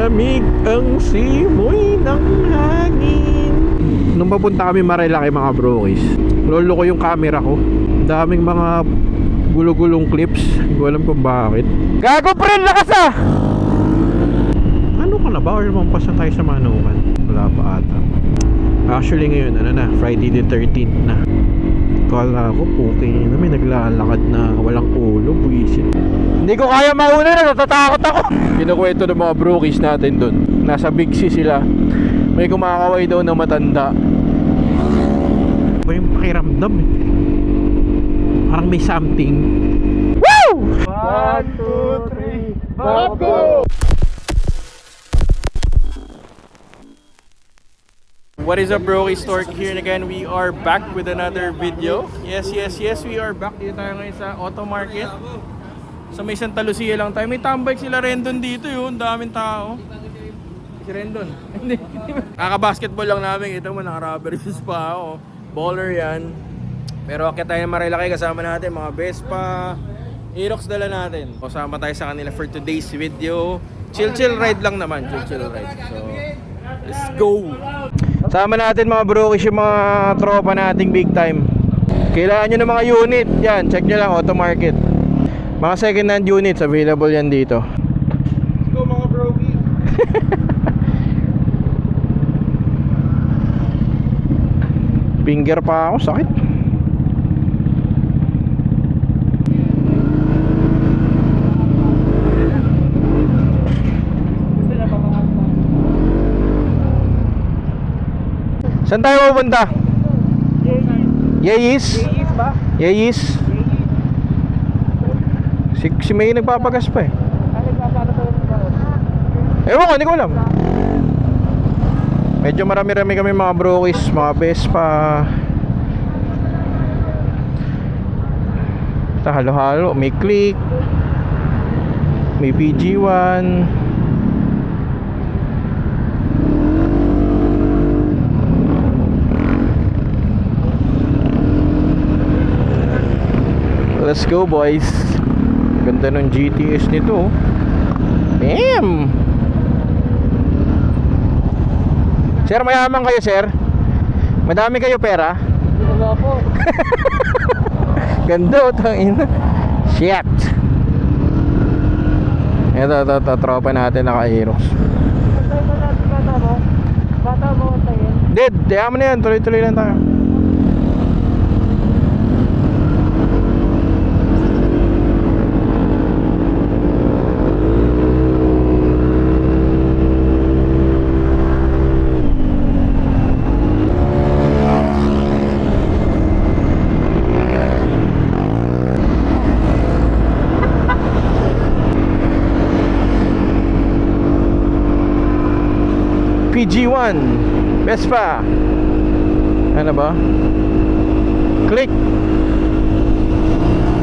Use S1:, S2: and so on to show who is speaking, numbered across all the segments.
S1: malamig ang simoy ng hangin. Nung papunta kami Marilaki mga brokis, lolo ko yung camera ko. Daming mga gulo-gulong clips. Hindi ko alam kung bakit. Gago friend, lakas ah! Ano ka na ba? Or mampasan tayo sa Manukan? Wala pa ata. Actually ngayon, ano na, Friday the 13th na. Kala ko, puking na may naglalakad na walang ulo, buwisit. Hindi ko kaya mauna na, natatakot ako. Kinukwento ng mga brokis natin dun. Nasa Big C sila. May kumakaway daw na matanda. Ba yung pakiramdam eh. Parang may something. Woo! 1, 2, 3, go! What is up, Brokis Torque here again. We are back with another video. Yes, we are back. Dito tayo ngayon sa Auto Market. Sa may Santa Lucia lang tayo. May tambay sila Rendon dito yun. Daming tao. Si Rendon. Hindi. Kaka-basketball lang namin. Ito mo, naka-rubber shoes pa ako. Baller yan. Pero akit tayo ng Marilaki. Kasama natin mga Vespa, Aerox dala natin. Kasama tayo sa kanila for today's video. Chill ride lang naman. Chill ride. So, let's go! Sama natin mga brokis yung mga tropa nating big time. Kailangan nyo ng mga unit. Yan, check nyo lang, Auto Market. Mga second hand units available yan dito. Let's go mga brokis. Finger pa ako, sakit. Saan tayo pupunta? Yeyis? Yeyis ba? Yeyis? Si May nagpapagas pa eh. Ewan ko, hindi ko alam. Medyo marami-rami kami mga brokis, mga Vespa. Basta halo-halo, may Click, may PG1. Let's go boys. Ganda ng GTS nito. Damn. Sir, mayaman kayo sir? Madami kayo pera? Wala po. Ganda o tangina. Shit. Ito, tropa natin naka-Aerox. Bata mo tayo. Dead, diyaman na yan. Tuloy-tuloy lang tayo. PG1 Vespa. Ano ba? Click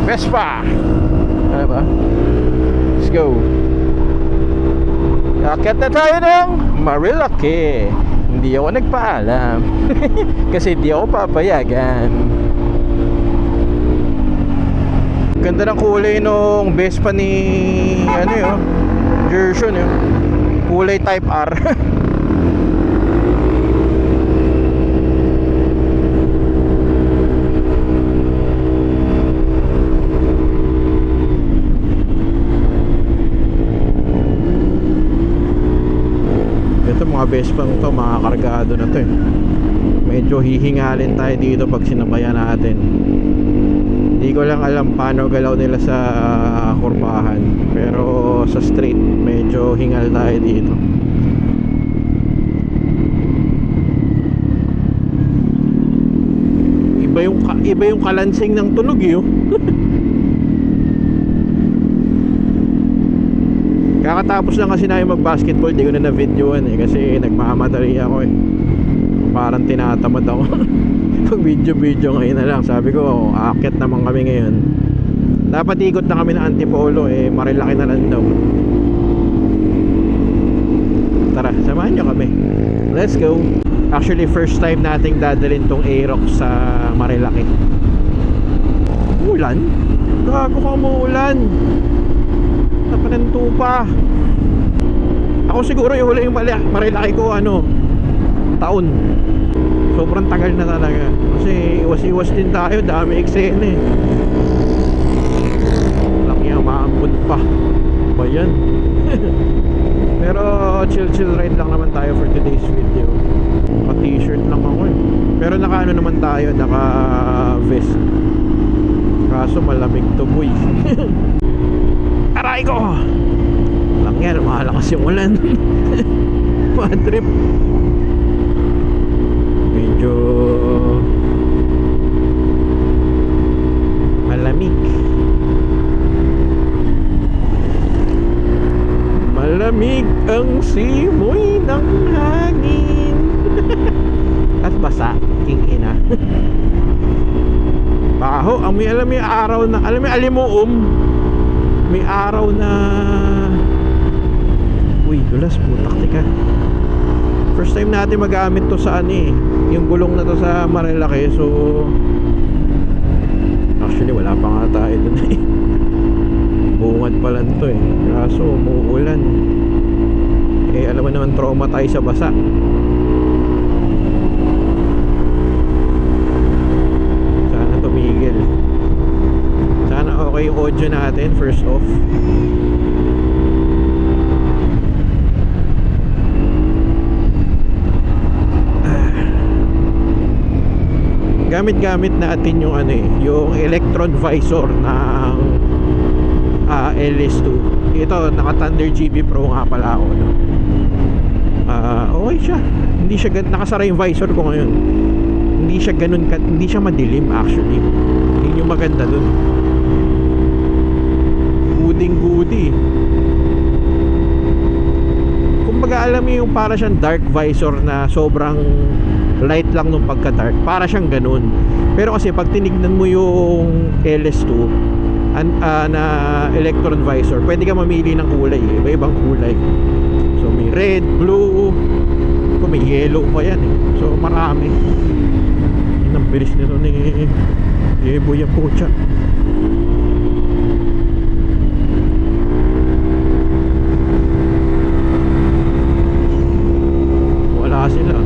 S1: Vespa. Ano ba? Let's go. Akit na tayo ng Marilaki. Hindi ako nagpaalam. Kasi di ako papayagan. Ganda ng kulay nung Vespa ni ano yun, Gerson yun. Kulay type R. Mga Vespa to, mga kargado na to eh. Medyo hihingalin tayo dito pag sinabayan natin. Hindi ko lang alam paano galaw nila sa kurbahan, pero sa street medyo hingal tayo dito. Iba yung kalansing ng tunog eh. Kakatapos lang kasi namin mag-basketball, di ko na na-videoan eh, kasi nagmamadali ako eh. Parang tinatamad ako. Pag video ngayon na lang. Sabi ko, aakyat naman kami ngayon. Dapat ikot na kami ng Antipolo eh, Marilaki na lang daw. Tara, samahan nyo kami. Let's go. Actually, first time nating dadalhin tong Aerox sa Marilaki. Ulan? Gago ka mo ulan. Napanento pa. Ako Ako siguro yung huli yung Marilaki ko taon. Sobrang tagal na talaga. Kasi iwas-iwas din tayo, dami eksena eh. Laki ang maambun pa. Ba yan? Pero chill ride lang naman tayo for today's video. Naka-t-shirt lang ako eh. Pero naka naman tayo, naka-vest. Kaso malamig to boy. Aray ko! Lang yan, mahalakas yung ulan. Bad trip. Medyo malamig. Malamig ang simoy ng hangin. At basa, king ina. Baho, alam mo yung araw na, alam mo yung alimuum. May araw na, uy, dulas, putak tika. First time natin magamit to sa yung gulong na to sa Marilaki. So actually wala pa nga tayo dun eh. Bungad pa lang to eh. Kaso umuulan. Eh alam mo naman, trauma tayo sa basa. Sana tumigil. Sana okay yung audio natin first off. Gamit natin yung yung electron visor ng LS2. Ito naka Thunder GB Pro nga pala ako, no? Okay siya. Hindi siya nakasara yung visor ko ngayon. Hindi siya ganun hindi siya madilim actually. Yun yung maganda dun. Gooding. Kumbaga alam mo yung para siyang dark visor na sobrang light lang nung pagka-dark, para siyang ganun. Pero kasi pag tinignan mo yung LS2 na electron visor, pwede ka mamili ng kulay eh. Iba-ibang kulay. So may red, blue, may yellow pa yan eh. So marami. Yun ang bilis nito ni Boy ang pucha. Wala sila.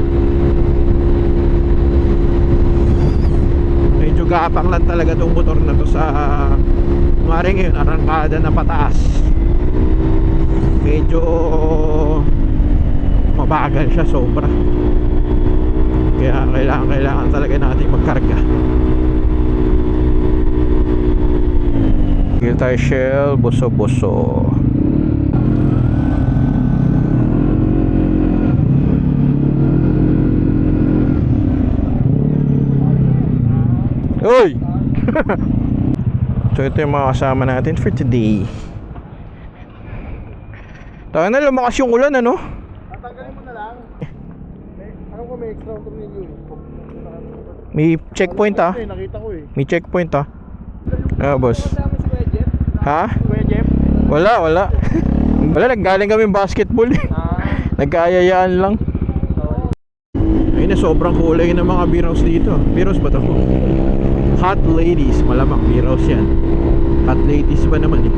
S1: Gapang lang talaga itong motor na to sa maring ngayon, arangkada na pataas. Medyo mabagal siya sobra. Kaya kailangan talaga natin magkarga. Gil tayo Shell, boso. Uy! So ito yung mga kasama natin for today. Tayo na, lumakas yung ulan
S2: Tatanggalin mo na lang. Ako ko may extra auto ninyo.
S1: May checkpoint
S2: Nakita ko eh.
S1: May checkpoint boss. Ha?
S2: Kuya Jeff?
S1: Wala Wala, naggaling kami basketball eh. Nagkaayayaan lang. Ayun na, sobrang kulay ng mga beer house dito. Beer house ba ito? Hot ladies, malamang beer house yan. Hot ladies ba naman eh.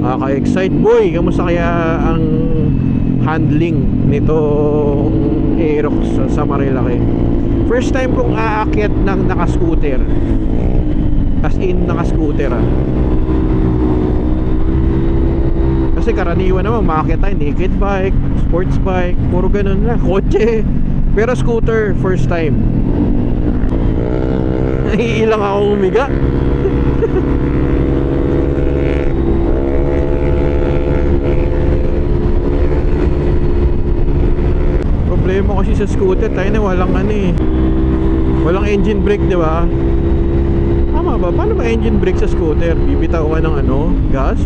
S1: Nakaka-excite boy. Kamusta kaya ang handling nitong Aerox sa Marilaki? First time kong aakyat ng naka-scooter. As in naka-scooter Kasi karaniwan naman maakyat tayo naked bike, sports bike, puro ganun na, kotse. Pero scooter, first time. Naiilang akong umiga. Problema kasi sa scooter tayo na walang walang engine brake, di ba? Tama ba? Paano ba engine brake sa scooter? Bibitaw ka ng gas?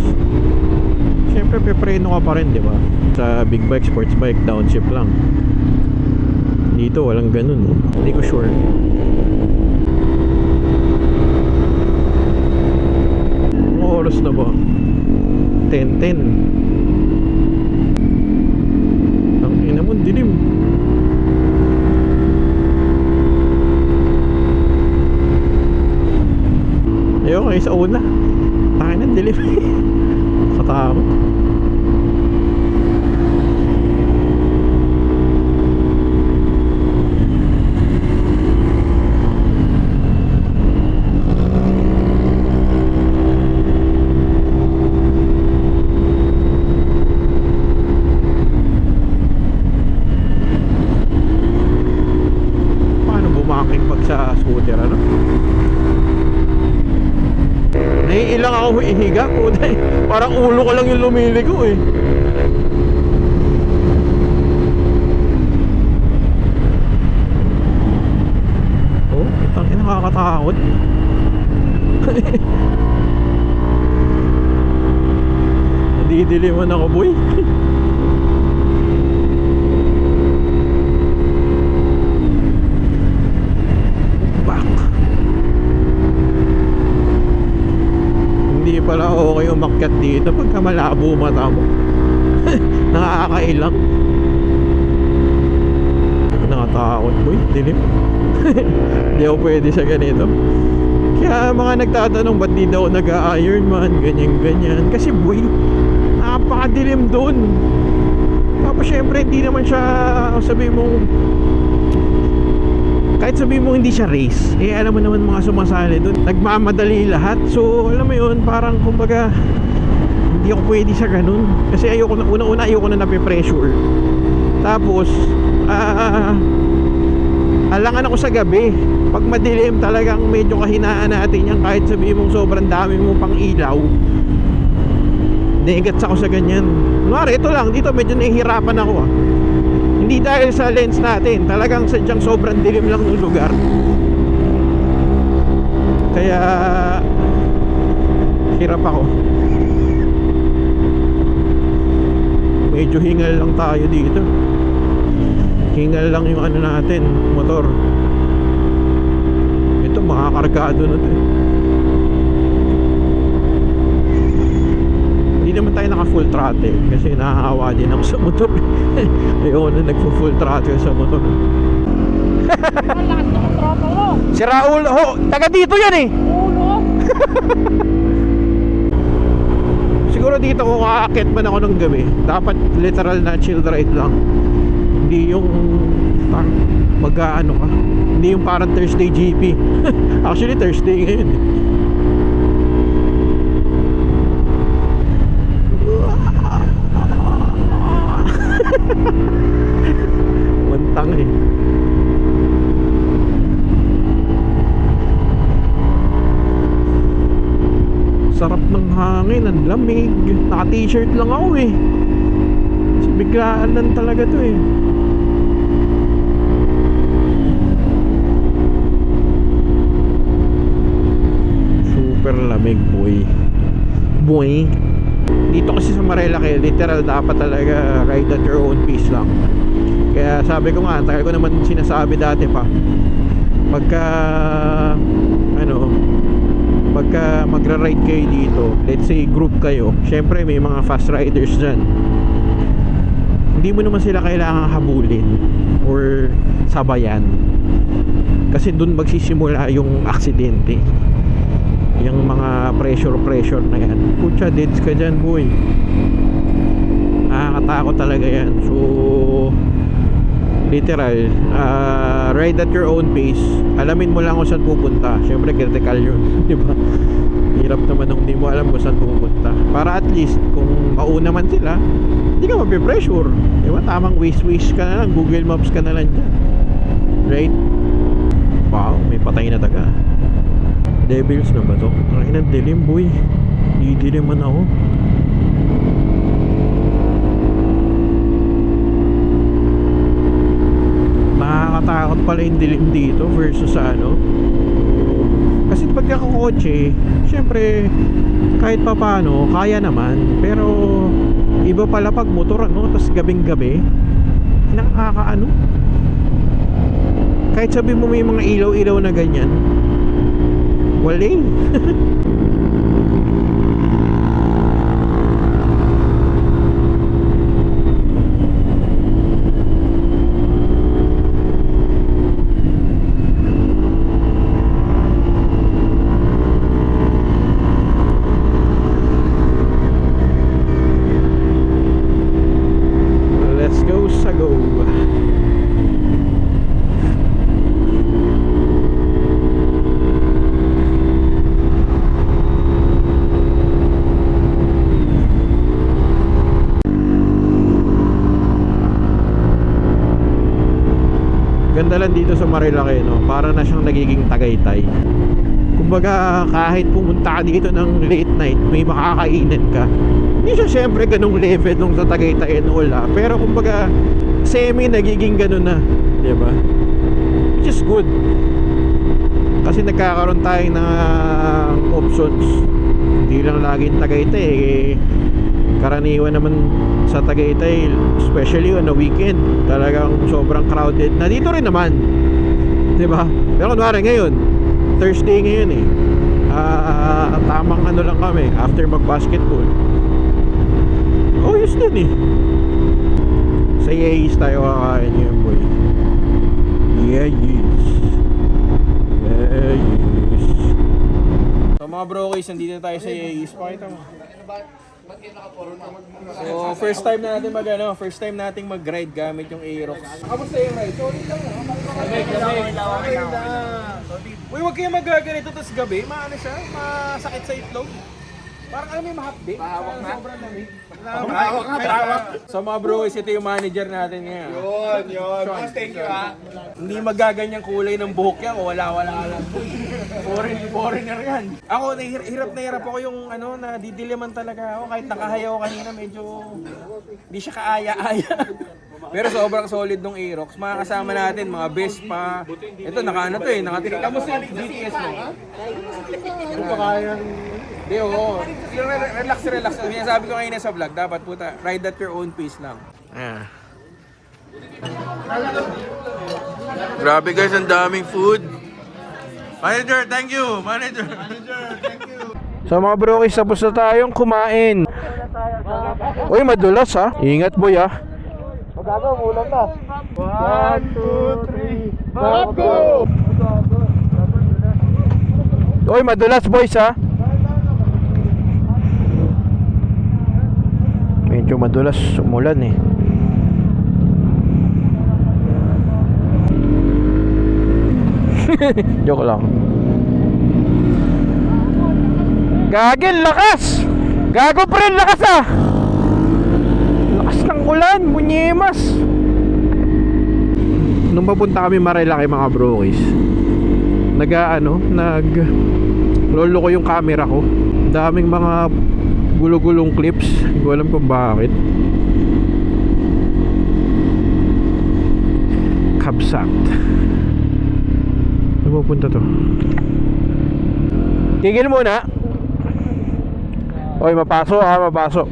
S1: Siyempre pepreno ka pa rin, di ba? Sa big bike, sports bike, downshift lang. Dito walang ganun. Hindi ko sure. Oras na ba? 10:10. Ang ina mo, dilim. Ayoko kayo sa una. Takin na, dilim. Katakot. higa. Puta, parang ulo ko lang yung lumiligo eh. Oh, tangina, nakakatakot. Nadidiliman ako, boy. Back. Hindi pala okay umakyat dito pagka malabo mata mo. Nakakailang. Nakatakot, boy. Dilim. Hindi ako pwede sa ganito. Kaya mga nagtatanong ba't di daw nag-Ironman, ganyan-ganyan. Kasi boy, napakadilim doon. Tapos syempre hindi naman siya, sabi mo, kahit sabi mo hindi siya race, eh alam mo naman mga sumasali doon, nagmamadali lahat. So alam mo yun, parang kumbaga hindi ako pwede sa ganun. Kasi ayoko na, una-una ayoko na nape-pressure. Tapos alangan ako sa gabi. Pag madilim talagang medyo kahinaan natin yan. Kahit sabi mong sobrang dami mo pang ilaw, negats ako sa ganyan. Kunwari ito lang, dito medyo nahihirapan ako Hindi dahil sa lens natin, talagang sadyang sobrang dilim lang ng lugar. Kaya hirap ako. Medyo hingal lang tayo dito. Hingal lang yung ano natin, motor. Ito makakargado na to. Hindi naman tayo naka full throttle kasi nakakawa din ako sa motor. Ayoko na nagpo full throttle sa motor.
S3: Lakas ng tropa mo.
S1: Si Raul, taga dito yan eh.
S3: Ulo.
S1: Siguro dito kung aakit man ako ng gabi, dapat literal na chill ride lang. Hindi yung parang mag-ano ka. Hindi yung parang Thursday GP. Actually Thursday ngayon eh. Wantang eh. Sarap ng hangin, ang lamig. Naka t-shirt lang ako eh. So, biglaan lang talaga to eh. Super lamig, boy. Boy. Dito kasi sa Marilaki, literal dapat talaga ride at your own pace lang. Kaya sabi ko nga, tagal ko naman sinasabi dati pa, pagka pagka magra-ride kayo dito, let's say group kayo, syempre may mga fast riders dyan. Hindi mo naman sila kailangan habulin or sabayan, kasi dun magsisimula yung aksidente. Yung mga pressure na yan, putya, deads ka dyan, boy. Nakakatakot talaga yan. So literal, ride at your own pace. Alamin mo lang kung saan pupunta. Syempre critical yun. Diba? Hirap naman nung hindi mo alam kung saan pupunta. Para at least kung mauna man sila, hindi ka mapipressure. Diba? Tamang waste ka na lang, Google Maps ka na lang dyan. Right? Wow, may patay na daga. Devils na ba to? Ay, ng dilim, boy. Didilim man ako. Nakakatakot pala yung dilim dito versus sa ano. Kasi pag nakakotse, syempre kahit pa paano, kaya naman. Pero iba pala pag motor, ano, tapos gabing gabi, nakakaano. Kahit sabi mo may mga ilaw-ilaw na ganyan, waling. Let's go sa go. Ganda lang dito sa Marilaki, no? Para na siyang nagiging Tagaytay. Kumbaga kahit pumunta ka dito ng late night, may makakainan ka. Hindi siya syempre ganung level nung sa Tagaytay and all pero kumbaga semi nagiging ganun na, di ba? Which is good. Kasi nagkakaroon tayo ng options. Hindi lang laging Tagaytay karaniwan naman sa Tagaytay, especially on a weekend, talagang sobrang crowded. Na dito rin naman, di ba? Pero kunwari ngayon, Thursday ngayon tamang ano lang kami after mag-basketball. Oh, yun din sa Yeis tayo kakain yun, boy. Yeis. So mga brokies, nandito tayo sa Yeis. Pakita mo. So first time nating mag-ride gamit yung Aerox. Kamusta yung ride? Solid lang. Uy, wag kayo magaganito tas gabi, maano siya, masakit sa itlog. Parang may mahapdi. Mahawak na. Sobrang lamig. Mahawak. So mga brokies, ito yung manager natin ngayon. Yun. Thank you Hindi magaganyang kulay ng buhok yan o wala lang. Foreigner yan. Ako, hirap na hirap ako yung nadidiliman talaga ako. Kahit nakahayaw kanina, medyo hindi siya kaaya-aya. Pero sobrang solid nung Aerox. Mga kasama natin, mga Vespa. Ito, nakatinig. Kamusta yung GTS mo?
S2: Ano pa kayang...
S1: Di, oo. Relax. Sabi ko kanina sa vlog, dapat puta, ride at your own pace lang. Grabe guys, ang daming food. Manager, thank you. Manager, thank you. So mga brokies, tapos na tayong kumain. Uy, madulas ha. Ingat boy ha.
S2: Magago, ulan na. 1, 2, 3, go!
S1: Uy, madulas boys ha. Medyo madulas, umulan Joke lang. Gagin, lakas! Gago pa rin, lakas Lakas ng ulan, bunyemas. Nung papunta kami Marilaki mga brokies, lolo ko yung camera ko. Daming mga gulo-gulong clips. Hindi ko alam kung bakit. Kabsat. Saan pupunta to? Tigil muna. Oy, mapasok mapasok.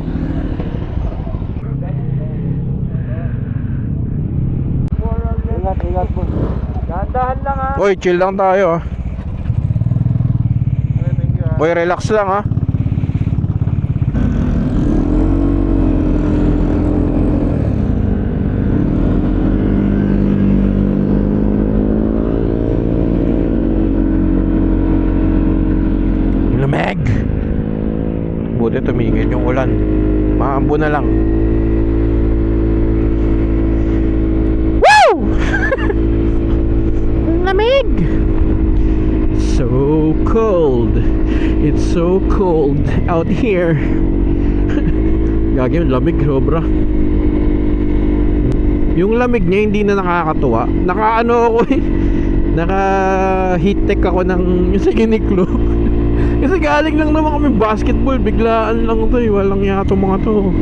S2: Ingat po. Dahan-dahan lang
S1: Oy, chill lang tayo Oy, relax lang Lamig. Buti tumigil yung ulan. Maambo na lang. Woo! Lamig. So cold. It's so cold out here. Gagi, lamig sobra. Yung lamig niya hindi na nakakatuwa. Naka heat tech ako ng yung sa Uniqlo. Kasi galing lang naman kami basketball, biglaan lang to walang yato mga to.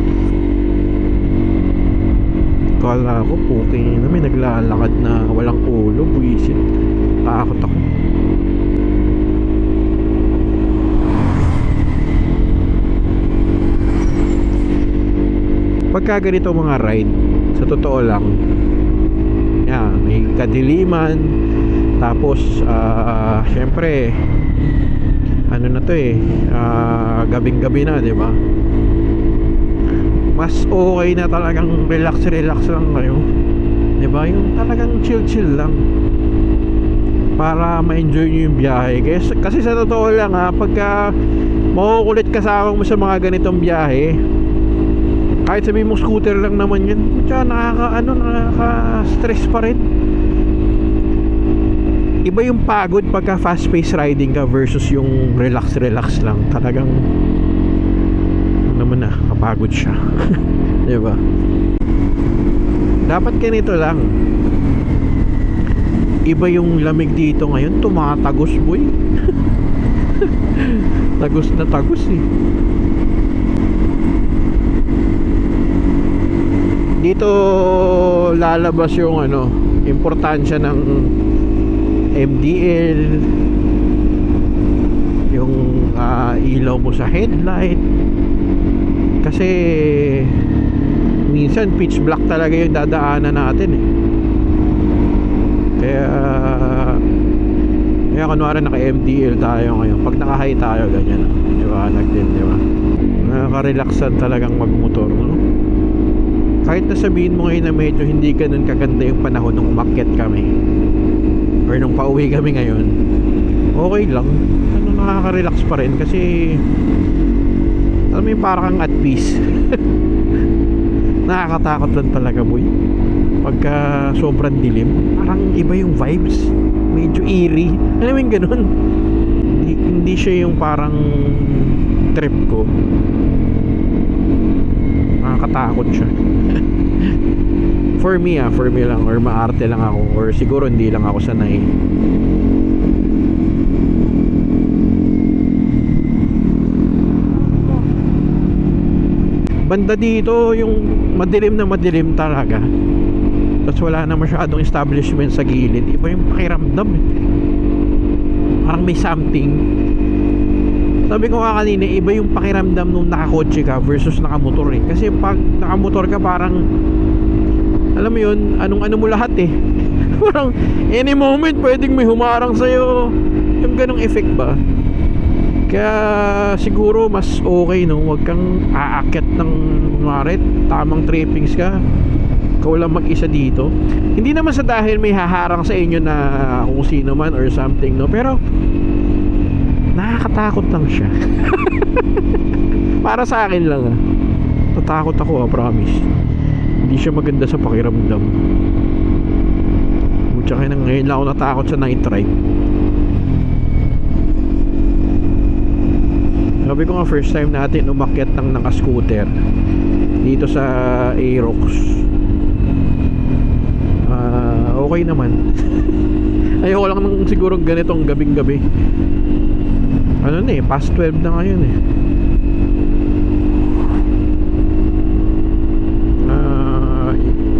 S1: Kala ko puking na may naglalakad na walang ulo, buwisit. Takot ako. Pagka ganito mga ride, sa totoo lang, may kadiliman, tapos syempre gabing-gabi na, di ba? Mas okay na talagang relax lang kayo, di ba? Yung talagang chill lang para ma-enjoy nyo yung biyahe. Kasi sa totoo lang pagka makukulit kasama mo sa mga ganitong biyahe, kahit sabihin mo scooter lang naman yan, nakaka-stress pa rin. Iba yung pagod pagka fast-paced riding ka versus yung relax lang. Talagang kapagod siya. Diba? Dapat ganito lang. Iba yung lamig dito ngayon, tumatagos boy. Tagos na tagos eh. Dito lalabas yung ano, importansya ng MDL, yung ilaw mo sa headlight. Kasi minsan pitch black talaga yung dadaanan natin eh. Kaya kunwari naka MDL tayo ngayon, pag naka high tayo ganyan, liwanag din, di ba? Nakaka-relaxan talagang magmotor, no? Kahit na sabihin mo ngayon na medyo hindi ganun kaganda yung panahon nung umakyat kami or nung pauwi kami ngayon, okay lang. Ano, nakaka-relax pa rin kasi alam mo yung parang at peace. Nakakatakot lang talaga boy pagka sobrang dilim, parang iba yung vibes, medyo eerie, alam mo yung ganun. Hindi siya yung parang trip ko, nakakatakot siya. For me lang, or maarte lang ako, or siguro hindi lang ako sanay. Banda dito yung madilim na madilim talaga, tapos wala na masyadong establishment sa gilid. Iba yung pakiramdam eh. Parang may something. Sabi ko nga kanina, iba yung pakiramdam nung nakakotse ka versus nakamotor eh. Kasi pag nakamotor ka parang, alam mo yun, anong-ano mo lahat eh. Parang any moment pwedeng may humarang sa'yo. Yung ganong effect ba? Kaya siguro mas okay no, wag kang aakyat ng marit, tamang trippings ka, ikaw lang mag-isa dito. Hindi naman sa dahil may haharang sa inyo na kung sino man or something no, pero nakakatakot lang siya. Para sa akin lang tatakot ako promise. Hindi siya maganda sa pakiramdam. Tsaka ngayon lang ako natakot sa night ride. Sabi ko nga first time natin umakyat ng naka-scooter dito sa Aerox. Okay naman. Ayoko lang ng siguro ganitong gabing-gabi. Ano na eh, past 12 na ngayon eh.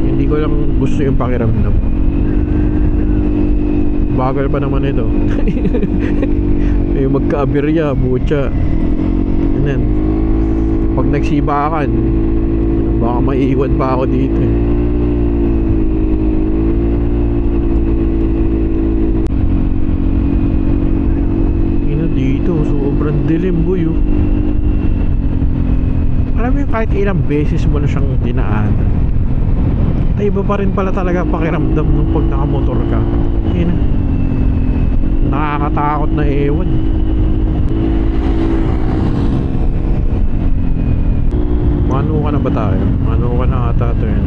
S1: Hindi ko lang gusto yung pakiramdam. Bagal pa naman ito. Yung magka-aberya, butya. Yan. Pag nagsibakan, baka maiiwan pa ako dito eh. Dito sobrang dilim boy oh. Alam mo yung kahit ilang beses mo na siyang dinaanan, ay iba pa rin pala talaga pakiramdam nung pag nakamotor ka. Yun, nakakatakot na ewan. Mano ka na ba tayo? Mano ka na ata ito yun.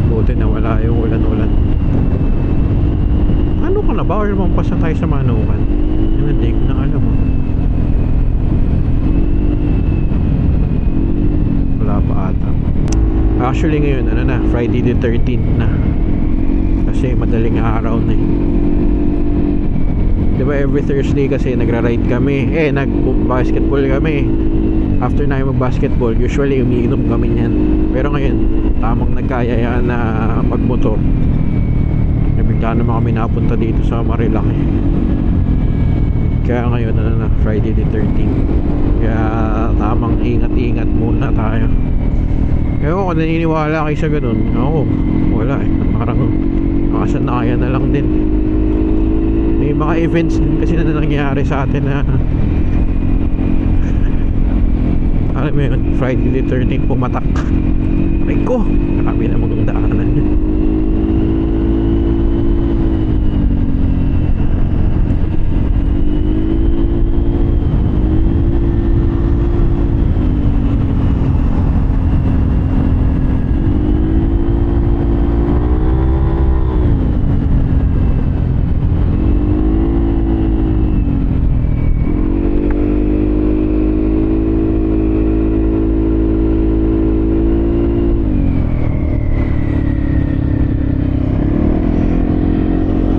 S1: Buti na wala yung ulan-ulan. Ano ka na ba? Or mampas na tayo sa Manukan? Hindi ko na alam mo. Wala pa ata. Actually ngayon ano na, Friday the 13th na. Kasi madaling araw na eh. Diba every Thursday kasi nagra-ride kami, nag-basketball kami. After na mag-basketball, usually umiinom kami niyan. Pero ngayon, tamang nagkayayaan na magmotor. Bigla naman kami napunta dito sa Marilaki. Kaya ngayon na Friday the 13th. Kaya tamang ingat-ingat muna tayo. Kaya ako naniniwala kayo sa ganun. Ako, wala eh. Parang makasanaya na lang din. May mga events din kasi na nangyari sa atin na alam mo yun, Friday the 13th pumatak. Ay ko, marami na mong daanan.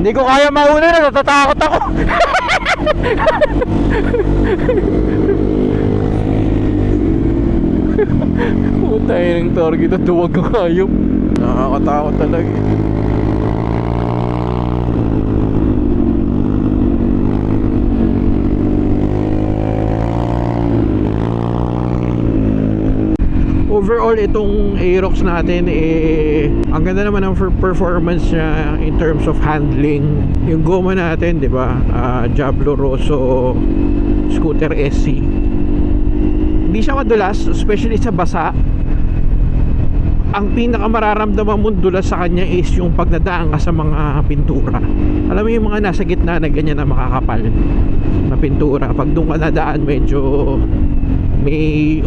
S1: Hindi ko kaya mauna na, natatakot ako. Putay ng target at duwag ang hayop. Nakakatakot talaga. Overall, itong Aerox natin, ang ganda naman ng performance niya in terms of handling. Yung goma natin, di ba? Diablo Rosso Scooter SC. Hindi siya madulas, especially sa basa. Ang pinakamararamdaman mong dulas sa kanya is yung pagdadaan ka sa mga pintura. Alam mo yung mga nasa gitna na ganyan na makakapal na pintura. Pag doon ka nadaan, medyo may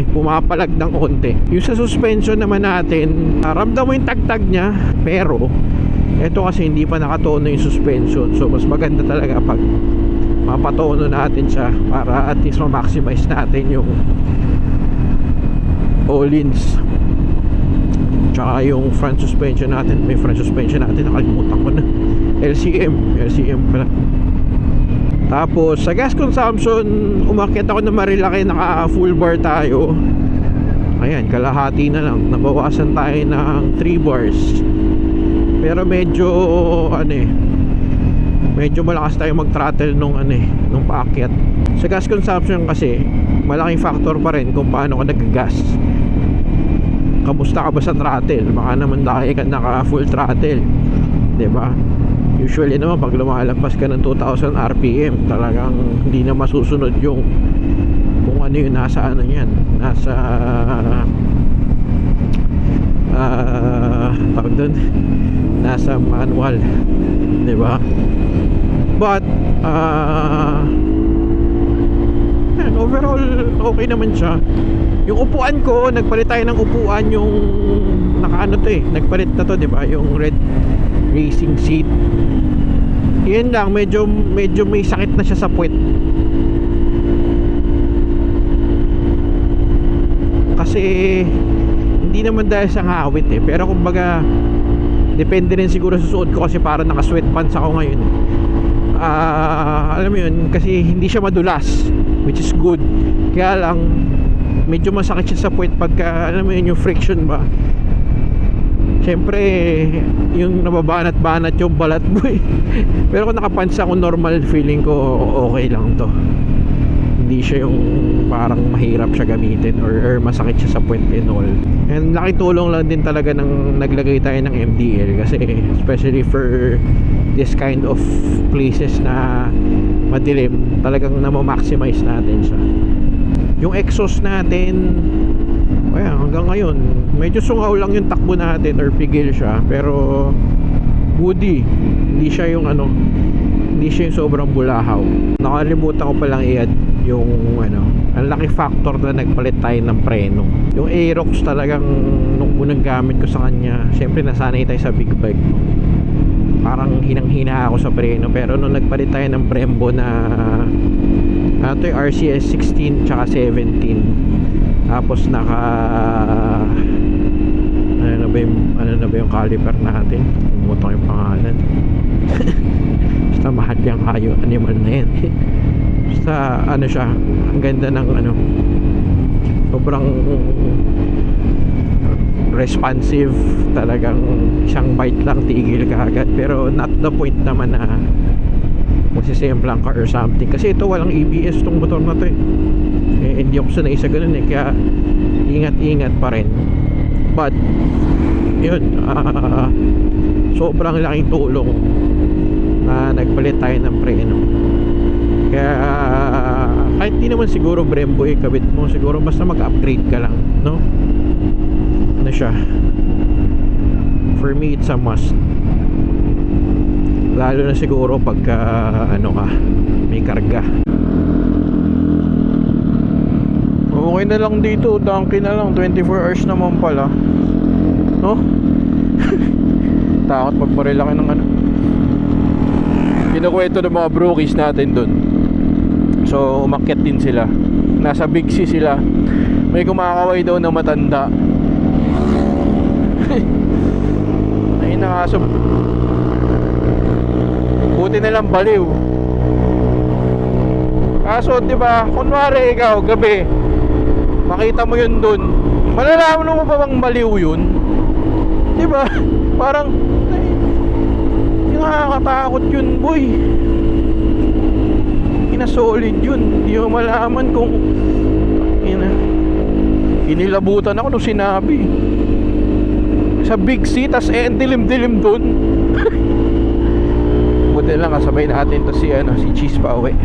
S1: pumapalag ng konti. Yung sa suspension naman natin, ramdam mo yung tagtag niya, pero eto kasi hindi pa nakatono yung suspension, so mas maganda talaga pag mapatono natin siya para at least ma-maximize natin yung all-ins. Tsaka yung front suspension natin, may front suspension natin, nakalimutan ko na, LCM pala. Tapos sa gas consumption, umakyat ako na Marilaki, naka full bar tayo. Ayan, kalahati na lang, nabawasan tayo ng 3 bars. Pero medyo medyo malakas tayo mag-throttle nung paakyat. Sa gas consumption kasi malaking factor pa rin kung paano ka nag-gas. Kamusta ka ba sa throttle? Baka naman dahil ka naka full throttle, 'di ba? Usually naman pag lumalagpas ka ng 2,000 RPM, talagang hindi na masusunod yung kung ano yung nasa niyan, nasa tawag doon, nasa manual, di ba? But overall okay naman siya. Yung upuan ko, nagpalit tayo ng upuan, yung nagpalit na to, di ba? Yung red racing seat. Yun lang, medyo may sakit na siya sa puwet. Kasi hindi naman dahil sa ngawit pero kumbaga depende rin siguro sa suot ko, kasi para naka sweatpants ako ngayon. Alam mo yun, kasi hindi siya madulas, which is good. Kaya lang medyo masakit siya sa puwet pagka, alam mo yun, yung friction ba. Siyempre yung nababanat-banat yung balat mo pero kung nakapants ako, normal, feeling ko okay lang to. Hindi siya yung parang mahirap siya gamitin or masakit siya sa puwet and all. And nakitulong lang din talaga ng naglagay tayo ng MDL, kasi especially for this kind of places na madilim, talagang na-maximize natin siya. Yung exhaust natin, ayan, hanggang ngayon medyo sungaw lang yung takbo natin or pigil siya, pero woody. Hindi siya yung hindi siya yung sobrang bulahaw. Nakalimutan ko palang i-add yung ang laki factor na nagpalit tayo ng preno. Yung Aerox talagang nung unang gamit ko sa kanya, syempre nasanay tayo sa big bike, parang hinang-hina ako sa preno. Pero nung nagpalit tayo ng Brembo na ito yung RCS 16 tsaka 17, tapos naka ano na ba yung caliper natin, umutok yung pangalan. Basta mahal yung animal na yan. Basta siya, ang ganda ng sobrang responsive, talagang isang bite lang tigil ka agad. Pero not the point naman na masisemplang ka or something, kasi ito walang ABS tong motor na to hindi ako sanay sa ganun kaya ingat-ingat pa rin. But yun, sobrang laking tulong na nagpalit tayo ng preno. Kaya kahit di naman siguro Brembo kabit mo, siguro basta mag-upgrade ka lang, no? Siya, for me it's a must, lalo na siguro pagka may karga. Okay na lang dito, donkey na lang, 24 hours naman pala, no? Takot magparilaki ng kinukwento ng mga brokies natin dun. So umakyat din sila, nasa Big C sila, may kumakaway daw na matanda. Ayun na nga, Buti na lang baliw. Kaso, di ba, kunwari ikaw, gabi, makita mo yun dun, malalaman mo pa bang baliw yun? Di ba? Parang, nakakatakot yun, boy. Solid yun. Hindi mo malaman kung inilabutan ako nung sinabi. Sa Big C, tas dilim-dilim dun. Buti lang kasabay natin to si Cheese pa uwi.